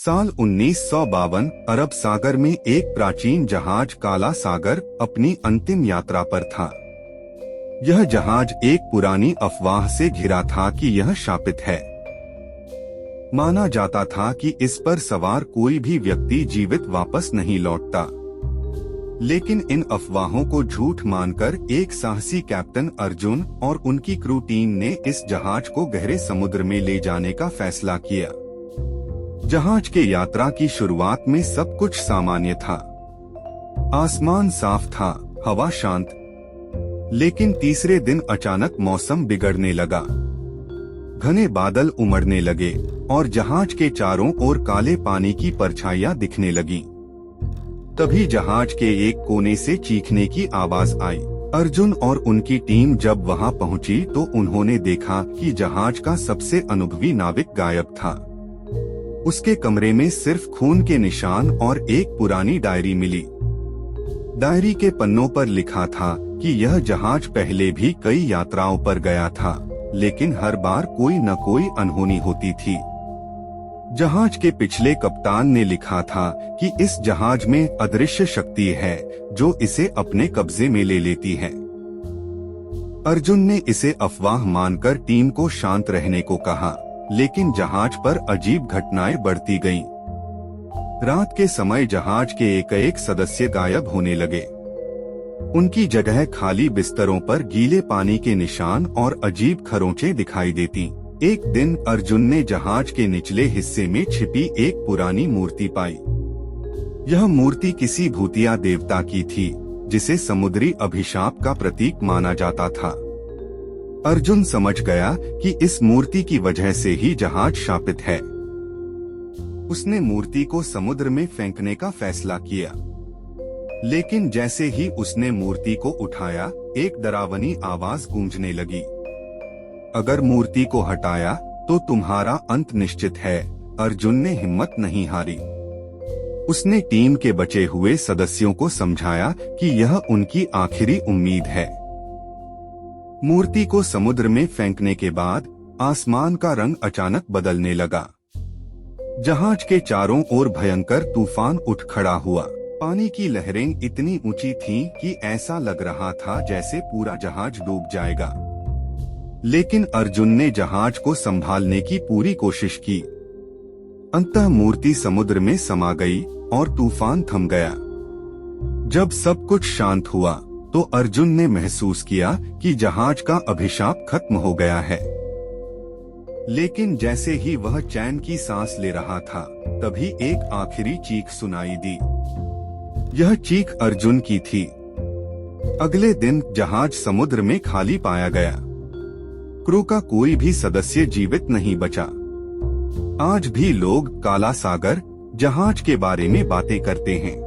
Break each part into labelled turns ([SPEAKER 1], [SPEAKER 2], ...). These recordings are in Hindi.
[SPEAKER 1] साल 1952 अरब सागर में एक प्राचीन जहाज काला सागर अपनी अंतिम यात्रा पर था। यह जहाज एक पुरानी अफवाह से घिरा था कि यह शापित है। माना जाता था कि इस पर सवार कोई भी व्यक्ति जीवित वापस नहीं लौटता। लेकिन इन अफवाहों को झूठ मानकर एक साहसी कैप्टन अर्जुन और उनकी क्रू टीम ने इस जहाज को गहरे समुद्र में ले जाने का फैसला किया। जहाज के यात्रा की शुरुआत में सब कुछ सामान्य था। आसमान साफ था, हवा शांत। लेकिन तीसरे दिन अचानक मौसम बिगड़ने लगा। घने बादल उमड़ने लगे और जहाज के चारों ओर काले पानी की परछाइयां दिखने लगीं। तभी जहाज के एक कोने से चीखने की आवाज आई। अर्जुन और उनकी टीम जब वहां पहुंची तो उन्होंने देखा कि जहाज का सबसे अनुभवी नाविक गायब था। उसके कमरे में सिर्फ खून के निशान और एक पुरानी डायरी मिली। डायरी के पन्नों पर लिखा था कि यह जहाज पहले भी कई यात्राओं पर गया था, लेकिन हर बार कोई न कोई अनहोनी होती थी। जहाज के पिछले कप्तान ने लिखा था कि इस जहाज में अदृश्य शक्ति है जो इसे अपने कब्जे में ले लेती है। अर्जुन ने इसे अफवाह मानकर टीम को शांत रहने को कहा, लेकिन जहाज पर अजीब घटनाएं बढ़ती गईं। रात के समय जहाज के एक सदस्य गायब होने लगे। उनकी जगह खाली बिस्तरों पर गीले पानी के निशान और अजीब खरोंचें दिखाई देती। एक दिन अर्जुन ने जहाज के निचले हिस्से में छिपी एक पुरानी मूर्ति पाई। यह मूर्ति किसी भूतिया देवता की थी, जिसे समुद्री अभिशाप का प्रतीक माना जाता था। अर्जुन समझ गया कि इस मूर्ति की वजह से ही जहाज शापित है। उसने मूर्ति को समुद्र में फेंकने का फैसला किया। लेकिन जैसे ही उसने मूर्ति को उठाया, एक डरावनी आवाज गूंजने लगी। अगर मूर्ति को हटाया तो तुम्हारा अंत निश्चित है। अर्जुन ने हिम्मत नहीं हारी। उसने टीम के बचे हुए सदस्यों को समझाया कि यह उनकी आखिरी उम्मीद है। मूर्ति को समुद्र में फेंकने के बाद आसमान का रंग अचानक बदलने लगा। जहाज के चारों ओर भयंकर तूफान उठ खड़ा हुआ। पानी की लहरें इतनी ऊंची थीं कि ऐसा लग रहा था जैसे पूरा जहाज डूब जाएगा। लेकिन अर्जुन ने जहाज को संभालने की पूरी कोशिश की। अंततः मूर्ति समुद्र में समा गई और तूफान थम गया। जब सब कुछ शांत हुआ तो अर्जुन ने महसूस किया कि जहाज का अभिशाप खत्म हो गया है। लेकिन जैसे ही वह चैन की सांस ले रहा था, तभी एक आखिरी चीख सुनाई दी। यह चीख अर्जुन की थी। अगले दिन जहाज समुद्र में खाली पाया गया। क्रू का कोई भी सदस्य जीवित नहीं बचा। आज भी लोग काला सागर जहाज के बारे में बातें करते हैं।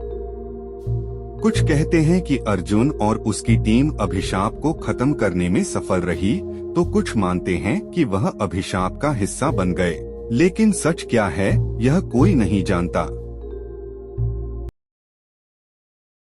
[SPEAKER 1] कुछ कहते हैं कि अर्जुन और उसकी टीम अभिशाप को खत्म करने में सफल रही, तो कुछ मानते हैं कि वह अभिशाप का हिस्सा बन गए। लेकिन सच क्या है, यह कोई नहीं जानता।